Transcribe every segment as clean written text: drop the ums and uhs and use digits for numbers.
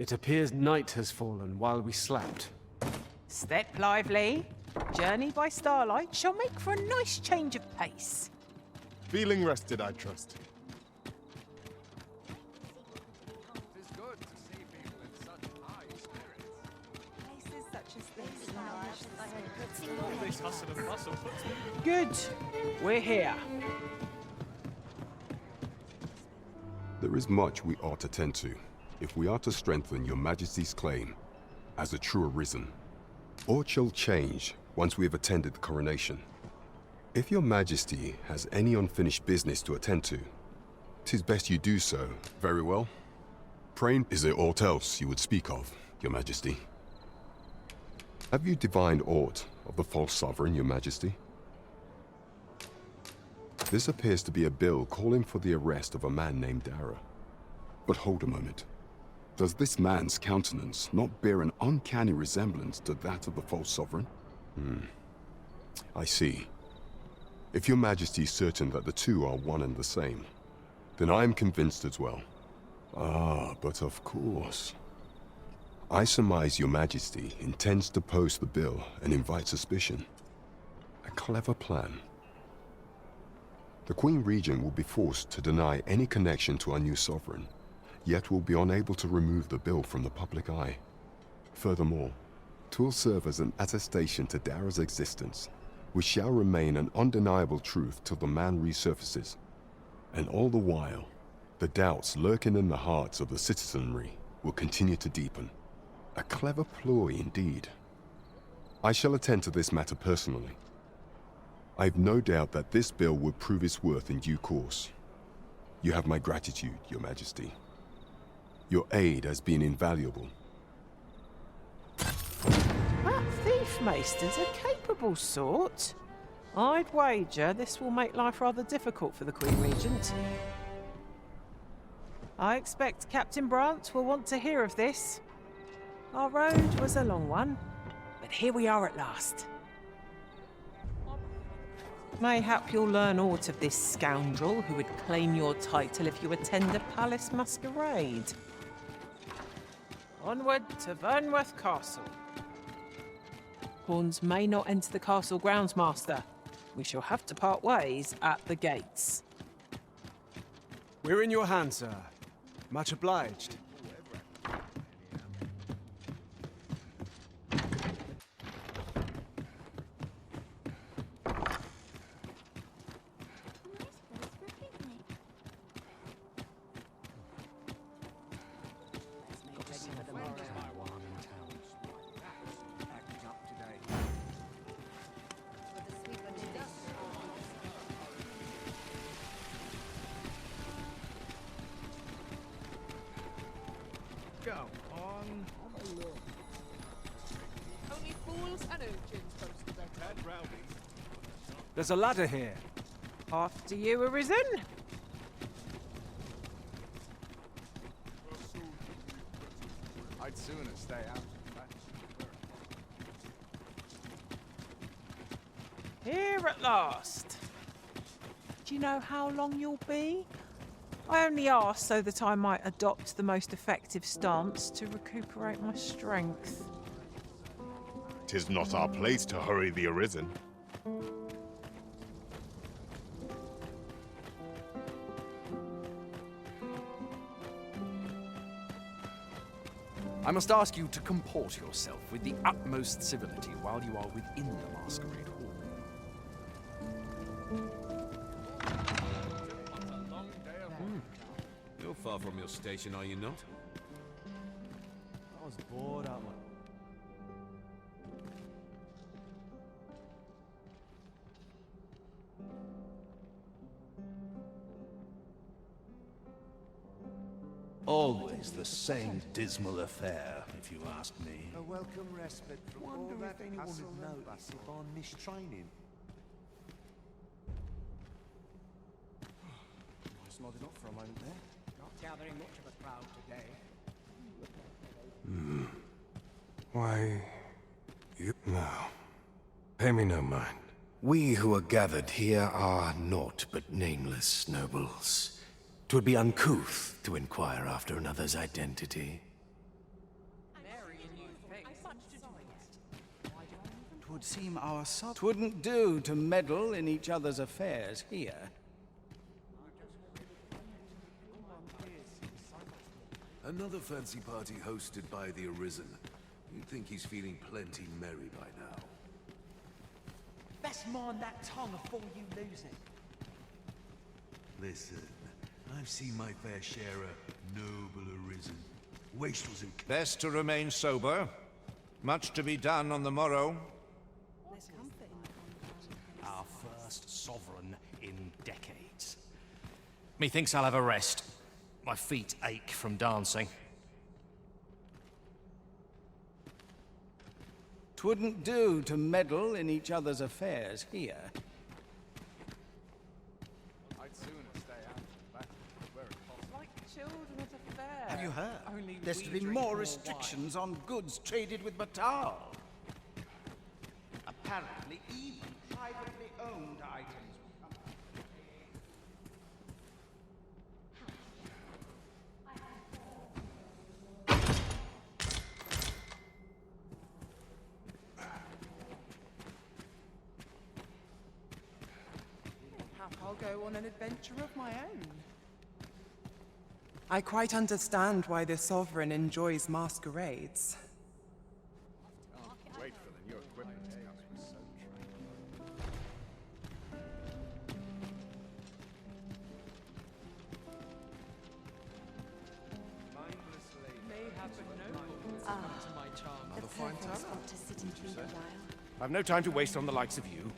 It appears night has fallen while we slept. Step lively. Journey by starlight shall make for a nice change of pace. Feeling rested, I trust. Good. We're here. There is much we ought to tend to, if we are to strengthen your Majesty's claim as a true Arisen. Aught shall change once we have attended the coronation. If your Majesty has any unfinished business to attend to, 'tis best you do so. Very well. Pray, is there aught else you would speak of, your Majesty? Have you divined aught of the false sovereign, your Majesty? This appears to be a bill calling for the arrest of a man named Dara. But hold a moment. Does this man's countenance not bear an uncanny resemblance to that of the false sovereign? I see. If your Majesty is certain that the two are one and the same, then I am convinced as well. Ah, but of course. I surmise your Majesty intends to post the bill and invite suspicion. A clever plan. The Queen Regent will be forced to deny any connection to our new sovereign, yet will be unable to remove the bill from the public eye. Furthermore, 'twill serve as an attestation to Dara's existence, which shall remain an undeniable truth till the man resurfaces. And all the while, the doubts lurking in the hearts of the citizenry will continue to deepen. A clever ploy indeed. I shall attend to this matter personally. I've no doubt that this bill will prove its worth in due course. You have my gratitude, your Majesty. Your aid has been invaluable. That thief maester's a capable sort. I'd wager this will make life rather difficult for the Queen Regent. I expect Captain Brant will want to hear of this. Our road was a long one, but here we are at last. Mayhap you'll learn aught of this scoundrel who would claim your title if you attend a palace masquerade. Onward to Vernworth Castle. Horns may not enter the castle grounds, Master. We shall have to part ways at the gates. We're in your hands, sir. Much obliged. Go on. Only fools and urchins post the better. Rowdy. There's a ladder here. After you, Arisen. I'd sooner stay out. Here at last. Do you know how long you'll be? I only asked so that I might adopt the most effective stance to recuperate my strength. 'Tis not our place to hurry the Arisen. I must ask you to comport yourself with the utmost civility while you are within the masquerade hall. You're far from your station, are you not? I was bored out, man. Always the same dismal affair, if you ask me. A welcome respite from all that hassle and bustle. On mistraining. Just nodding off for a moment there. Not gathering much of a crowd today. Why, you... No. Pay me no mind. We who are gathered here are naught but nameless nobles. 'Twould be uncouth to inquire after another's identity. 'Twould seem our sub... 'Twouldn't do to meddle in each other's affairs here. Another fancy party hosted by the Arisen. You'd think he's feeling plenty merry by now. Best mind that tongue afore you lose it. Listen, I've seen my fair share of noble Arisen. Wastrels and... Best to remain sober. Much to be done on the morrow. Our first sovereign in decades. Methinks I'll have a rest. My feet ache from dancing. 'Twouldn't do to meddle in each other's affairs here. I'd sooner stay out back where it's possible. Like children at a fair. Have you heard? Only There's we to be drink more wine. restrictions on goods traded with Batal. Apparently, even privately owned items. I'll go on an adventure of my own. I quite understand why the Sovereign enjoys masquerades. Wait for the new equipment. Was so May have a noble come to my charm. Another fine tower. to sit and think a while. I've no time to waste on the likes of you.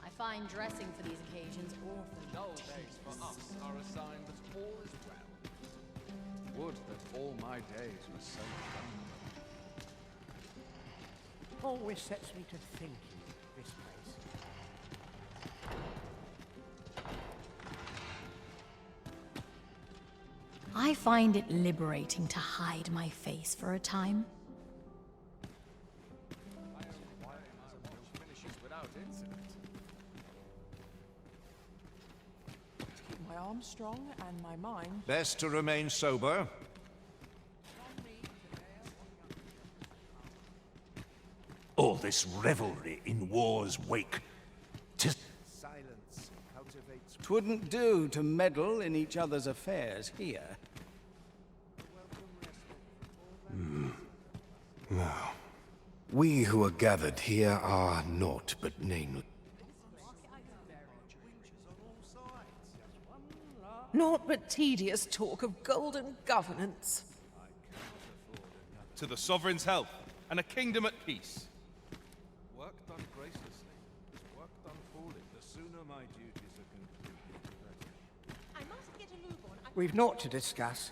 I find dressing for these occasions awfully dull days for us are a sign that all is well. Would that all my days were so dull. Always sets me to thinking, this place. I find it liberating to hide my face for a time. My arm strong and my mind. Best to remain sober. All this revelry in war's wake. Silence cultivates. 'Twouldn't do to meddle in each other's affairs here. No. We who are gathered here are naught but nameless. Naught but tedious talk of golden governance. To the Sovereign's health, and a kingdom at peace. Work done gracelessly is work done fully. The sooner my duties are concluded, the better. I must get a lube on. We've naught to discuss.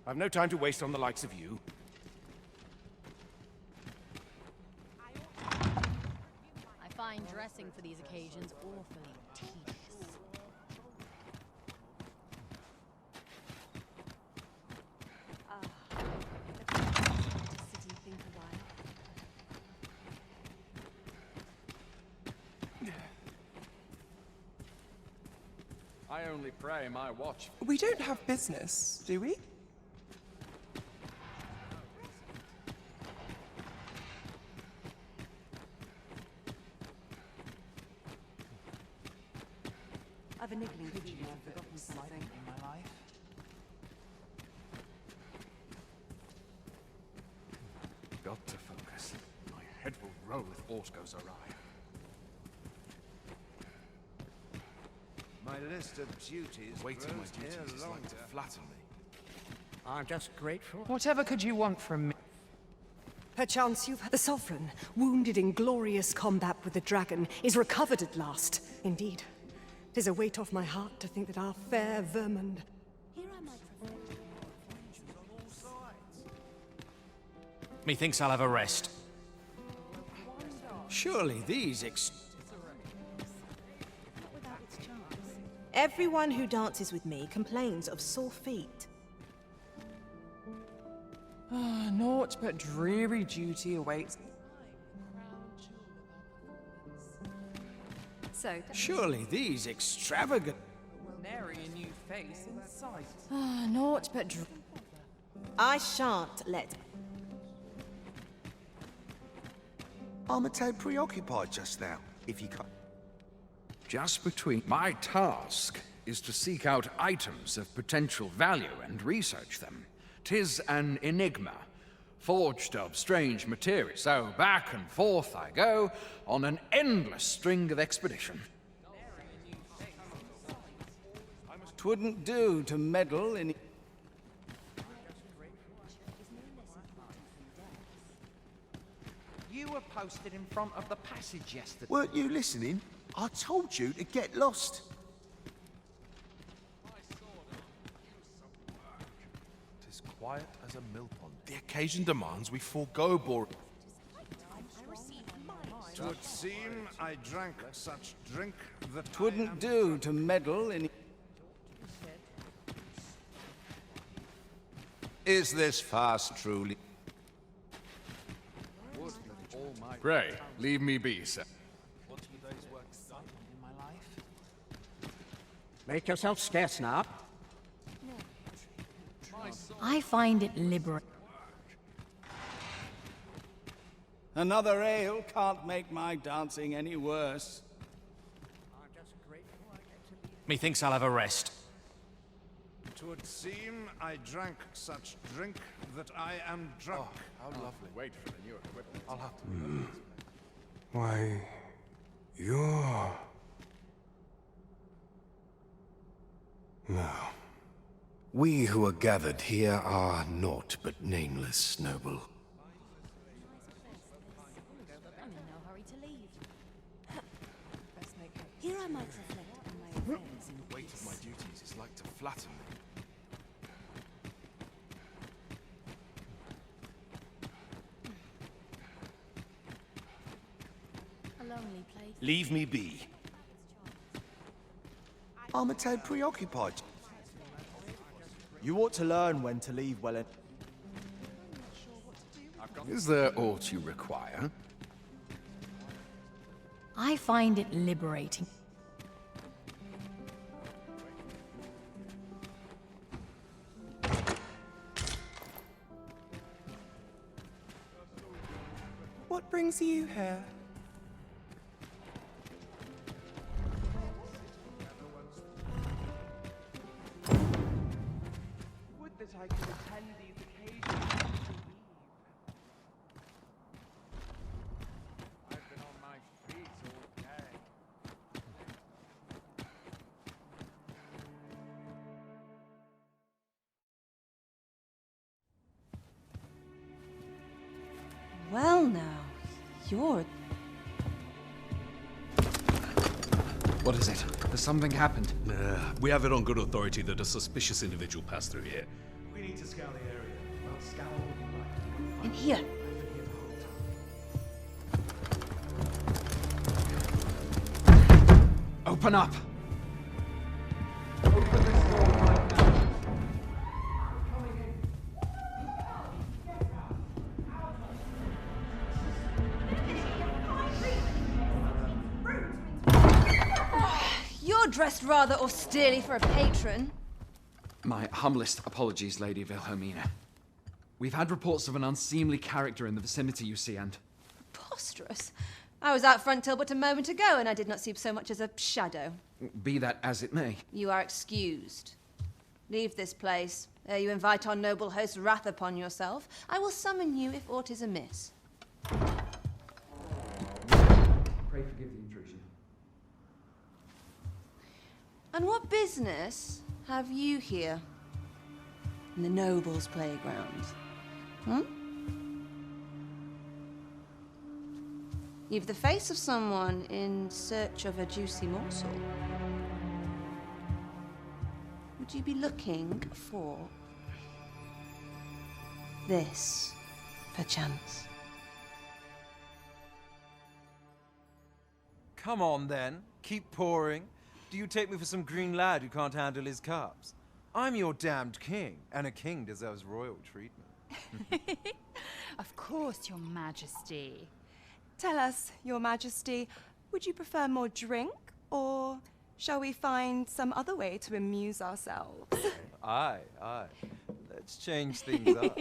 I've no time to waste on the likes of you. I find dressing for these occasions awfully tedious. To sit and think a while. I only pray my watch. We don't have business, do we? I've a niggling feeling I've forgotten something in my life. Got to focus. My head will roll if aught goes awry. My list of duties Waiting my grows duties here is like longer. to flatten me. I'm just grateful. Whatever could you want from me? Perchance you've... The Sovereign, wounded in glorious combat with the dragon, is recovered at last. Indeed. 'Tis a weight off my heart to think that our fair Vermund... Here are my Methinks I'll have a rest. Surely these without its charms. Everyone who dances with me complains of sore feet. Naught but dreary duty awaits. So... Surely these extravagant... Nary a new face in sight. Ah, naught but I shan't let. I'm a tad preoccupied just now, if you can't. Just between... My task is to seek out items of potential value and research them. 'Tis an enigma, forged of strange material. So back and forth I go, on an endless string of expedition. 'Twouldn't do to meddle in... You were posted in front of the passage yesterday. Weren't you listening? I told you to get lost. Tis quiet as a millpond. The occasion demands we forego boring. Twould seem I drank such drink that Twouldn't do to meddle in... Is this fast truly? Pray, leave me be, sir. Make yourself scarce now. I find it liberating. Another ale can't make my dancing any worse. Methinks I'll have a rest. Twould seem I drank such drink that I am drunk. Oh, how lovely. Wait for the new equipment. I'll have to... Why, you're... No. We who are gathered here are naught but nameless, noble. I'm in no hurry to leave. Here I might reflect on my affairs in The weight of my duties is like to flatten me. a lonely place. Leave me be. I'm a tad preoccupied. You ought to learn when to leave well. Is there aught you require? I find it liberating. What brings you here? Would that I could attend these occasions. I've been on my feet all day. Well now, you're... What is it? Has something happened? We have it on good authority that a suspicious individual passed through here. We need to scour the area. Well, scour what you like. In here. Open up! Open this door right now. Coming in. You're dressed rather austerely for a patron. My humblest apologies, Lady Wilhelmina. We've had reports of an unseemly character in the vicinity, you see, and... Preposterous. I was out front till but a moment ago, and I did not see so much as a shadow. Be that as it may. You are excused. Leave this place, ere you invite our noble host's wrath upon yourself. I will summon you if aught is amiss. Pray forgive the intrusion. And what business have you here? In the nobles' playgrounds? Hmm? You've the face of someone in search of a juicy morsel. Would you be looking for this, perchance? Come on, then. Keep pouring. Do you take me for some green lad who can't handle his cups? I'm your damned king, and a king deserves royal treatment. Of course, Your Majesty. Tell us, Your Majesty, would you prefer more drink or Shall we find some other way to amuse ourselves? Aye. Let's change things up.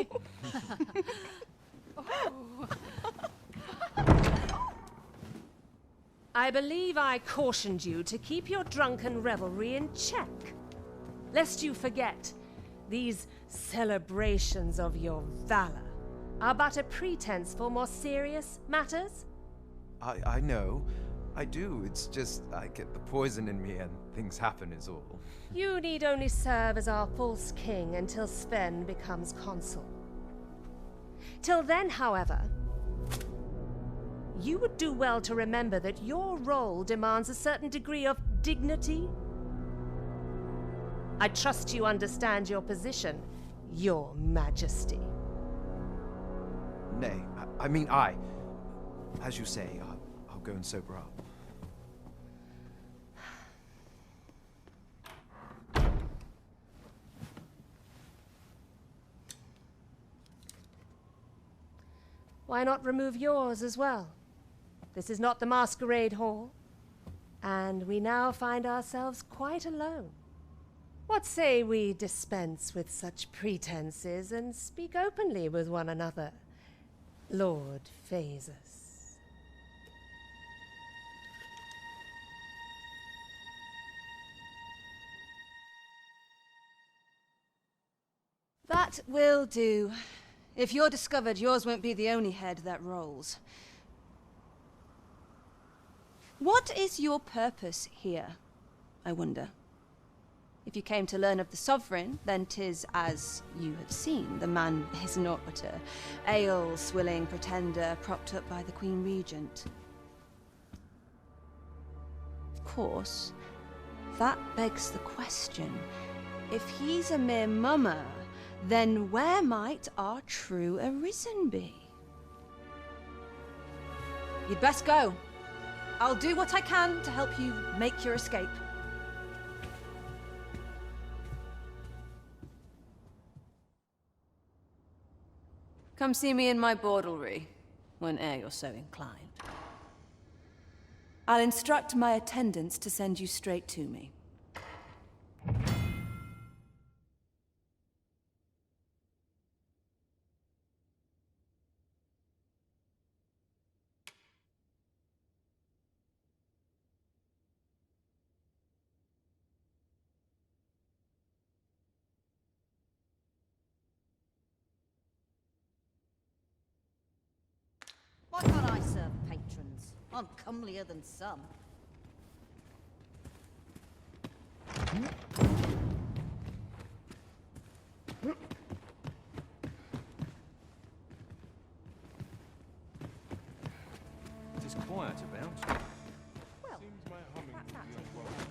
I believe I cautioned you to keep your drunken revelry in check. Lest you forget, these celebrations of your valor are but a pretense for more serious matters. I know. I do. It's just I get the poison in me and things happen is all. You need only serve as our false king until Sven becomes consul. Till then, however, you would do well to remember that your role demands a certain degree of dignity. I trust you understand your position, Your Majesty. Nay, as you say, I'll go and sober up. Why not remove yours as well? This is not the masquerade hall, and we now find ourselves quite alone. What say we dispense with such pretenses and speak openly with one another, Lord Phaesus? That will do. If you're discovered, yours won't be the only head that rolls. What is your purpose here, I wonder? If you came to learn of the Sovereign, then 'tis as you have seen. The man is naught but a ale-swilling pretender propped up by the Queen Regent. Of course, that begs the question. If he's a mere mummer, then where might our true Arisen be? You'd best go. I'll do what I can to help you make your escape. Come see me in my bordlery, whene'er you're so inclined. I'll instruct my attendants to send you straight to me. Why can't I serve patrons? I'm comelier than some. It is quiet about. Well, Seems my humming that's will be it. unwelcome.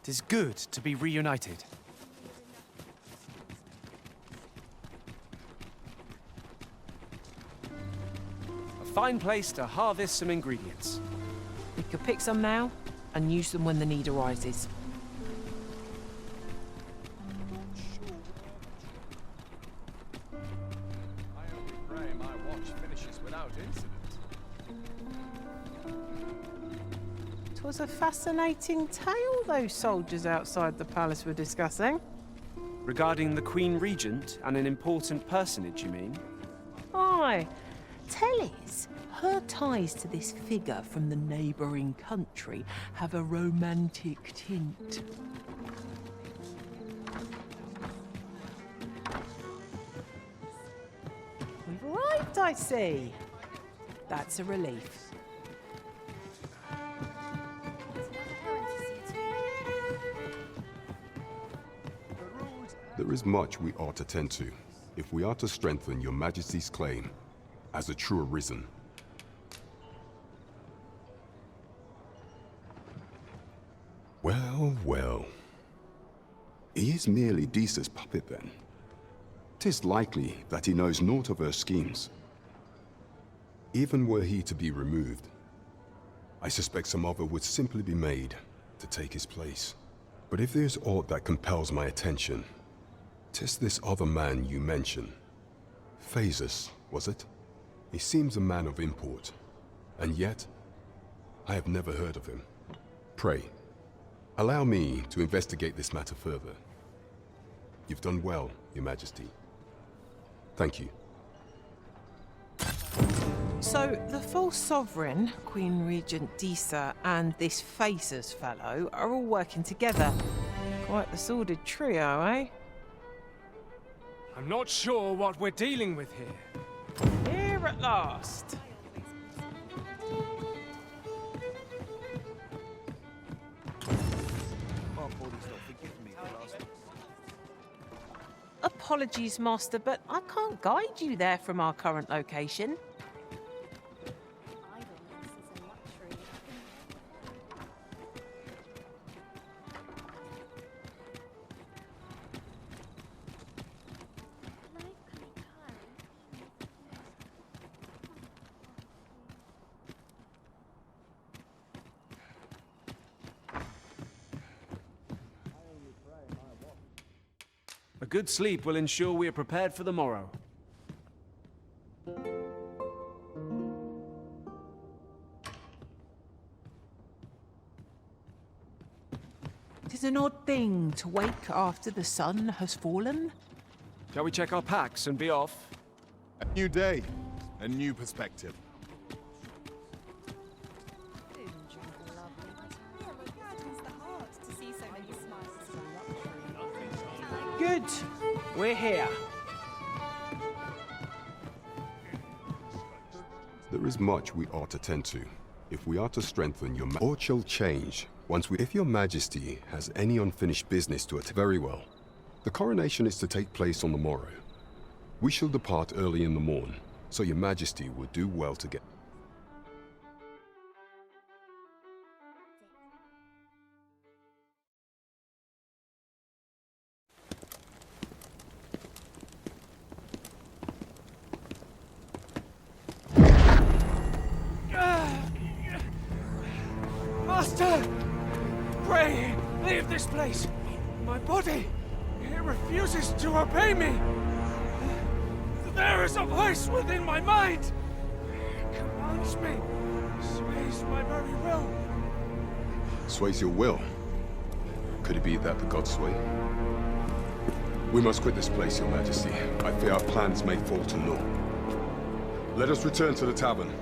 'Tis good to be reunited. A fine place to harvest some ingredients. We could pick some now and use them when the need arises. I only pray my watch finishes without incident. 'Twas a fascinating tale those soldiers outside the palace were discussing. Regarding the Queen Regent and an important personage, you mean? Aye. Telly's, her ties to this figure from the neighbouring country have a romantic tint. We've arrived, I see. That's a relief. There is much we ought to tend to, if we are to strengthen your Majesty's claim as a true Arisen. Well, well. He is merely Disa's puppet then. 'Tis likely that he knows naught of her schemes. Even were he to be removed, I suspect some other would simply be made to take his place. But if there's aught that compels my attention, 'tis this other man you mention, Phaesus, was it? He seems a man of import, and yet I have never heard of him. Pray, allow me to investigate this matter further. You've done well, Your Majesty. Thank you. So, the false sovereign, Queen Regent Disa, and this Phaesus fellow are all working together. Quite the sordid trio, eh? I'm not sure what we're dealing with here. Here at last. Apologies, Master, but I can't guide you there from our current location. A good sleep will ensure we are prepared for the morrow. It is an odd thing to wake after the sun has fallen. Shall we check our packs and be off? A new day, a new perspective. Good. We're here. There is much we ought to tend to, if we are to strengthen your or shall change once we... If your majesty has any unfinished business to attend, very well. The coronation is to take place on the morrow. We shall depart early in the morn, so your majesty would do well to get... Master! Pray, leave this place! My body, it refuses to obey me! There is a voice within my mind! It commands me, sways my very will. Sways your will? Could it be that the gods sway? We must quit this place, your majesty. I fear our plans may fall to naught. Let us return to the tavern.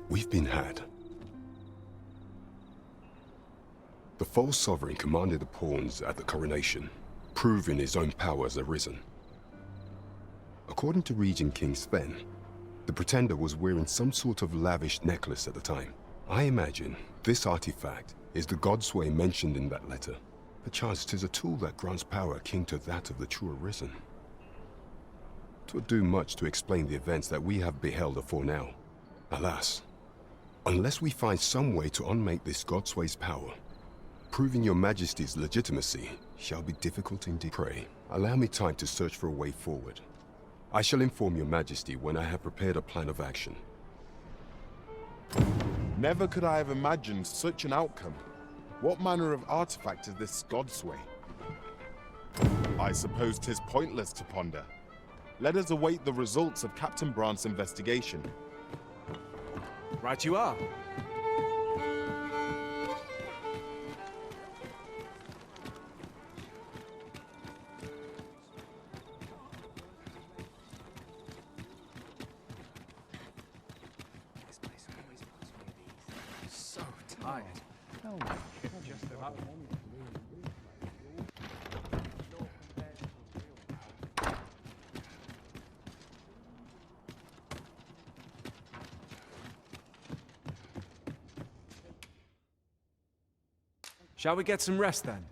We've been had. The false sovereign commanded the pawns at the coronation, proving his own power as Arisen. According to Regent King Sven, the pretender was wearing some sort of lavish necklace at the time. I imagine this artifact is the godsway mentioned in that letter. Perchance 'tis a tool that grants power akin to that of the true Arisen. 'Twould do much to explain the events that we have beheld afore now. Alas, unless we find some way to unmake this godsway's power, proving your majesty's legitimacy shall be difficult indeed. Pray, allow me time to search for a way forward. I shall inform your majesty when I have prepared a plan of action. Never could I have imagined such an outcome. What manner of artifact is this godsway? I suppose 'tis pointless to ponder. Let us await the results of Captain Brandt's investigation. Right you are. So tired. Just about. Shall we get some rest then?